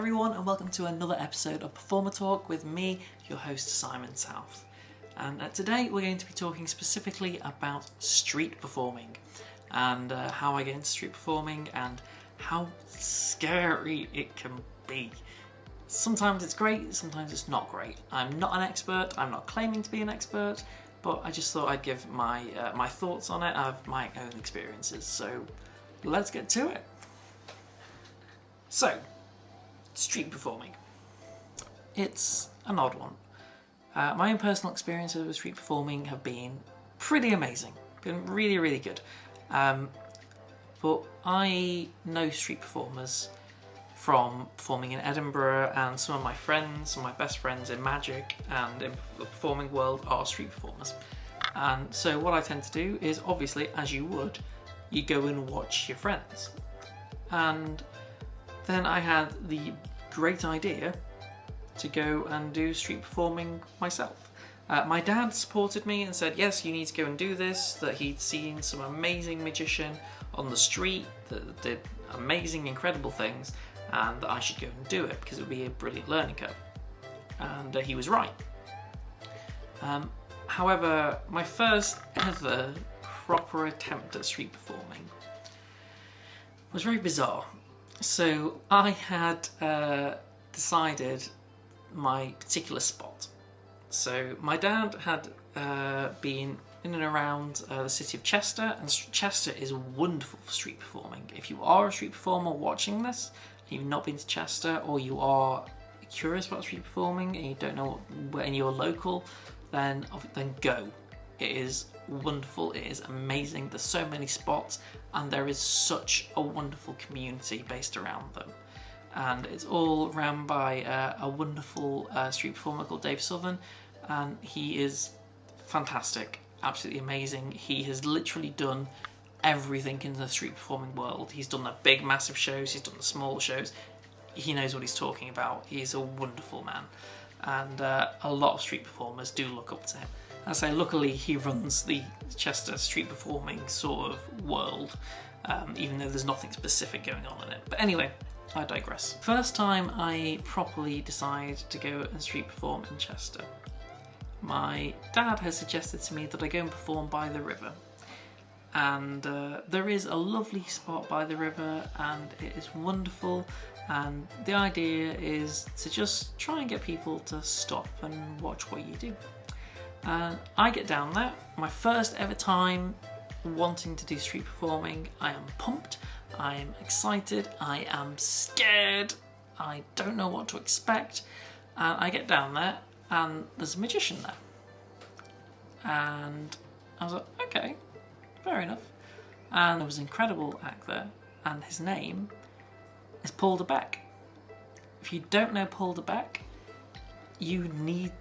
everyone, and welcome to another episode of Performer Talk with me, your host Simon South. And today we're going to be talking specifically about street performing and how I get into street performing and how scary it can be. Sometimes it's great, sometimes it's not great. I'm not an expert, I'm not claiming to be an expert, but I just thought I'd give my thoughts on it. I have my own experiences, so let's get to it. So, street performing. It's an odd one. My own personal experiences with street performing have been pretty amazing. Been really, really good. But I know street performers from performing in Edinburgh, and some of my friends, some of my best friends in magic and in the performing world are street performers. And so what I tend to do is, obviously, as you would, you go and watch your friends. And then I had the great idea to go and do street performing myself. My dad supported me and said, yes, you need to go and do this, that he'd seen some amazing magician on the street that did amazing, incredible things, and that I should go and do it because it would be a brilliant learning curve. And he was right. However, my first ever proper attempt at street performing was very bizarre. So I had decided my particular spot. So my dad had been in and around the city of Chester, and Chester is wonderful for street performing. If you are a street performer watching this, and you've not been to Chester, or you are curious about street performing and you don't know where in your local, then go. It is wonderful, it is amazing, there's so many spots, and there is such a wonderful community based around them. And it's all run by a wonderful street performer called Dave Southern, and he is fantastic, absolutely amazing. He has literally done everything in the street performing world. He's done the big massive shows, he's done the small shows, he knows what he's talking about. He's a wonderful man, and a lot of street performers do look up to him. I say, luckily he runs the Chester street performing sort of world, even though there's nothing specific going on in it. But anyway, I digress. First time I properly decided to go and street perform in Chester, my dad has suggested to me that I go and perform by the river. And there is a lovely spot by the river, and it is wonderful, and the idea is to just try and get people to stop and watch what you do. And I get down there, my first ever time wanting to do street performing. I am pumped, I am excited, I am scared, I don't know what to expect, and I get down there and there's a magician there. And I was like, okay, fair enough. And there was an incredible act there, and his name is Paul de Beck. If you don't know Paul de Beck, you need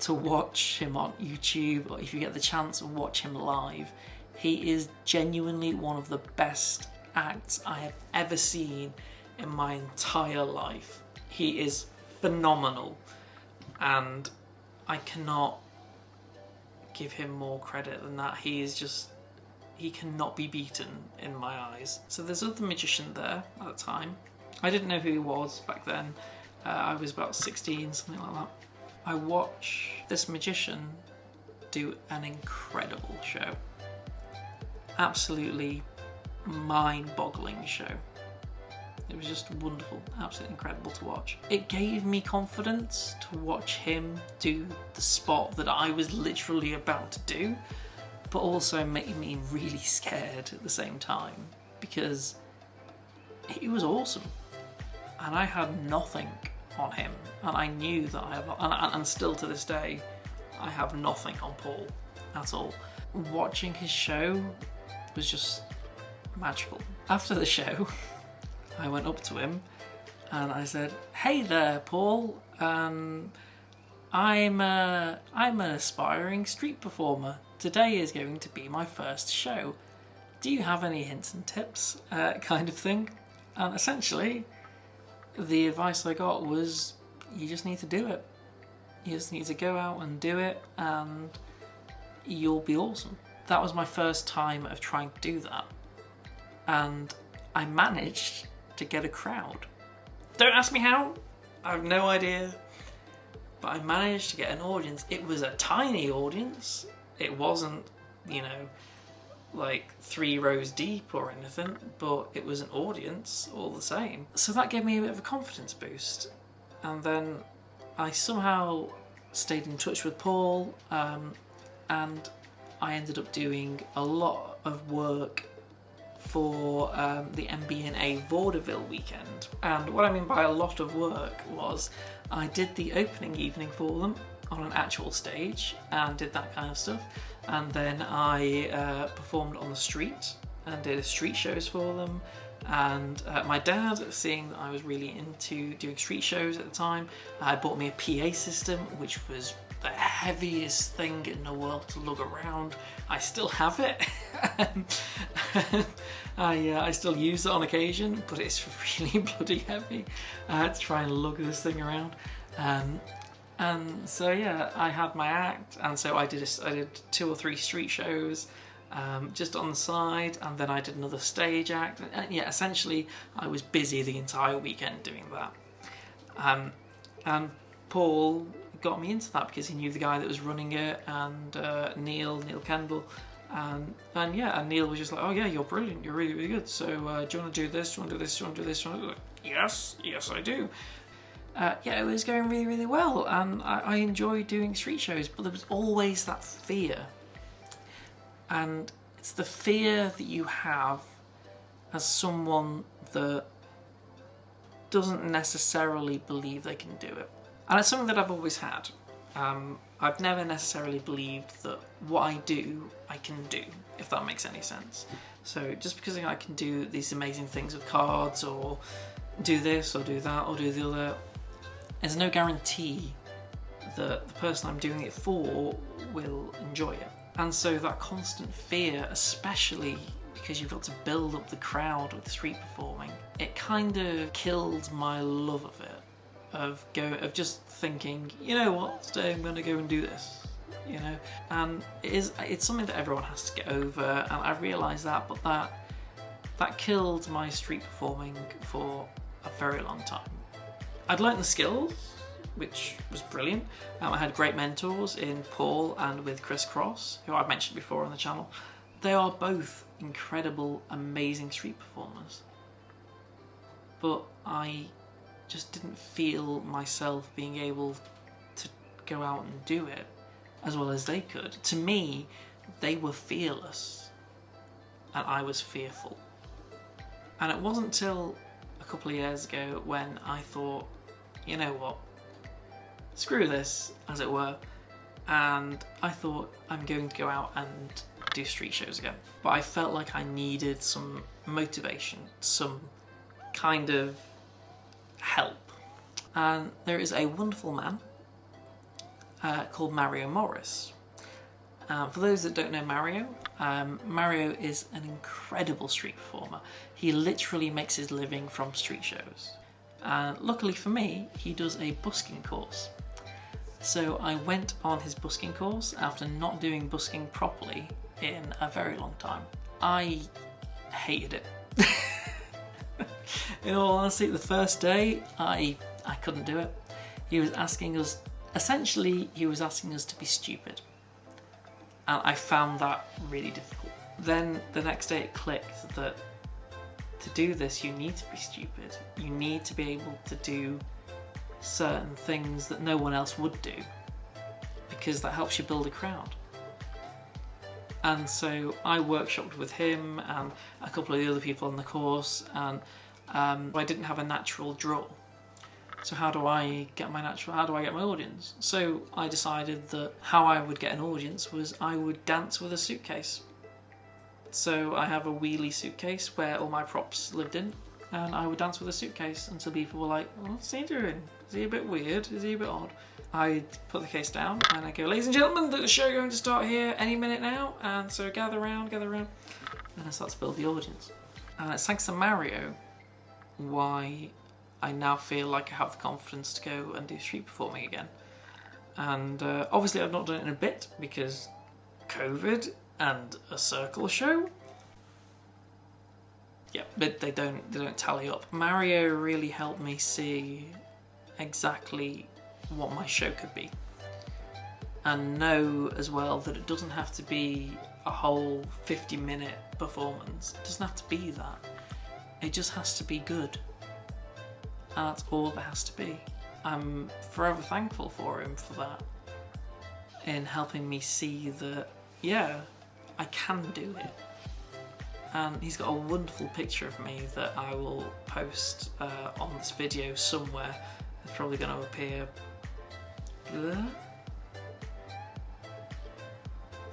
to watch him on YouTube, or if you get the chance, watch him live. He is genuinely one of the best acts I have ever seen in my entire life. He is phenomenal, and I cannot give him more credit than that. He cannot be beaten in my eyes. So there's another magician there at the time. I didn't know who he was back then. I was about 16, something like that. I watch this magician do an incredible show. Absolutely mind-boggling show. It was just wonderful, absolutely incredible to watch. It gave me confidence to watch him do the spot that I was literally about to do, but also made me really scared at the same time, because he was awesome. And I had nothing on him, and I knew that and still to this day, I have nothing on Paul at all. Watching his show was just magical. After the show, I went up to him and I said, "Hey there, Paul. I'm an aspiring street performer. Today is going to be my first show. Do you have any hints and tips?" Kind of thing. And essentially, the advice I got was, you just need to do it. You just need to go out and do it, and you'll be awesome. That was my first time of trying to do that. And I managed to get a crowd. Don't ask me how, I have no idea. But I managed to get an audience. It was a tiny audience. It wasn't, you know, like 3 rows deep or anything, but it was an audience all the same. So that gave me a bit of a confidence boost. And then I somehow stayed in touch with Paul, and I ended up doing a lot of work for the MB&A Vaudeville weekend. And what I mean by a lot of work was I did the opening evening for them on an actual stage and did that kind of stuff. And then I performed on the street and did street shows for them. And my dad, seeing that I was really into doing street shows at the time, bought me a PA system, which was the heaviest thing in the world to lug around. I still have it. I still use it on occasion, but it's really bloody heavy to try and lug this thing around. And so yeah, I had my act, and so I did 2 or 3 street shows just on the side, and then I did another stage act, and yeah, essentially I was busy the entire weekend doing that. And Paul got me into that because he knew the guy that was running it, and Neil Kendall, and Neil was just like, oh yeah, you're brilliant, you're really, really good, so do you want to do this, do you want to do this, do you want to do this, do you want to do that? Yes I do. Yeah, it was going really, really well, and I enjoyed doing street shows, but there was always that fear. And it's the fear that you have as someone that doesn't necessarily believe they can do it. And it's something that I've always had. I've never necessarily believed that what I do, I can do, if that makes any sense. So just because I can do these amazing things with cards, or do this, or do that, or do the other, there's no guarantee that the person I'm doing it for will enjoy it. And so that constant fear, especially because you've got to build up the crowd with street performing, it kind of killed my love of it. Of just thinking, you know what, today I'm going to go and do this, you know. And it's something that everyone has to get over, and I realised that, but that killed my street performing for a very long time. I'd learnt the skills, which was brilliant. I had great mentors in Paul and with Chris Cross, who I've mentioned before on the channel. They are both incredible, amazing street performers. But I just didn't feel myself being able to go out and do it as well as they could. To me, they were fearless and I was fearful. And it wasn't till a couple of years ago when I thought, you know what, screw this, as it were, and I thought I'm going to go out and do street shows again. But I felt like I needed some motivation, some kind of help. And there is a wonderful man called Mario Morris. For those that don't know Mario, Mario is an incredible street performer. He literally makes his living from street shows. Luckily for me, he does a busking course. So I went on his busking course after not doing busking properly in a very long time. I hated it. In all honesty, the first day, I couldn't do it. He was asking us, essentially, he was asking us to be stupid. And I found that really difficult. Then the next day it clicked that to do this, you need to be stupid. You need to be able to do certain things that no one else would do, because that helps you build a crowd. And so I workshopped with him and a couple of the other people on the course, and I didn't have a natural draw. So how do I get my audience? So I decided that how I would get an audience was I would dance with a suitcase. So I have a wheelie suitcase where all my props lived in, and I would dance with a suitcase until people were like, what's he doing? Is he a bit weird? Is he a bit odd? I'd put the case down and I'd go, ladies and gentlemen, the show going to start here any minute now, and so gather round. And I start to build the audience. And it's thanks to Mario why I now feel like I have the confidence to go and do street performing again. And obviously I've not done it in a bit because COVID and a circle show. yeah, but they don't tally up. Mario really helped me see exactly what my show could be, and know as well that it doesn't have to be a whole 50-minute performance. It doesn't have to be that. It just has to be good. And that's all there has to be. I'm forever thankful for him for that, in helping me see that, yeah, I can do it. And he's got a wonderful picture of me that I will post on this video somewhere. It's probably going to appear there.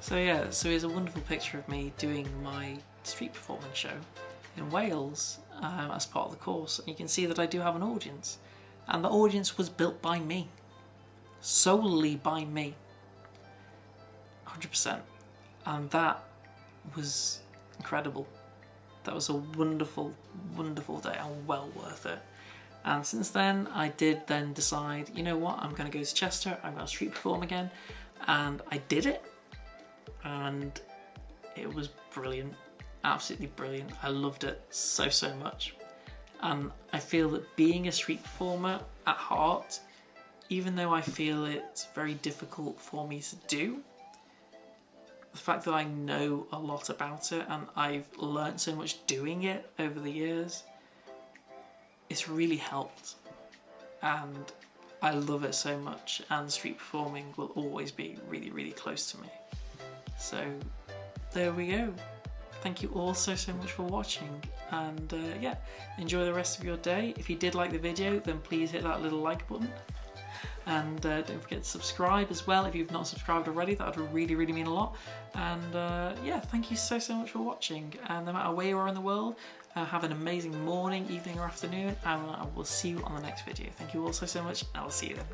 So yeah, so here's a wonderful picture of me doing my street performance show in Wales as part of the course. And you can see that I do have an audience. And the audience was built by me. Solely by me. 100%. And that was incredible. That was a wonderful, wonderful day and well worth it. And since then, I did then decide, you know what, I'm going to go to Chester, I'm going to street perform again. And I did it. And it was brilliant. Absolutely brilliant. I loved it so, so much. And I feel that being a street performer at heart, even though I feel it's very difficult for me to do, the fact that I know a lot about it and I've learned so much doing it over the years, it's really helped. And I love it so much, and street performing will always be really, really close to me. So there we go. Thank you all so much for watching, and yeah, enjoy the rest of your day. If you did like the video, then please hit that little like button, and don't forget to subscribe as well if you've not subscribed already. That would really, really mean a lot. And yeah, thank you so much for watching, and no matter where you are in the world, have an amazing morning, evening or afternoon, and I will see you on the next video. Thank you all so much, and I'll see you then.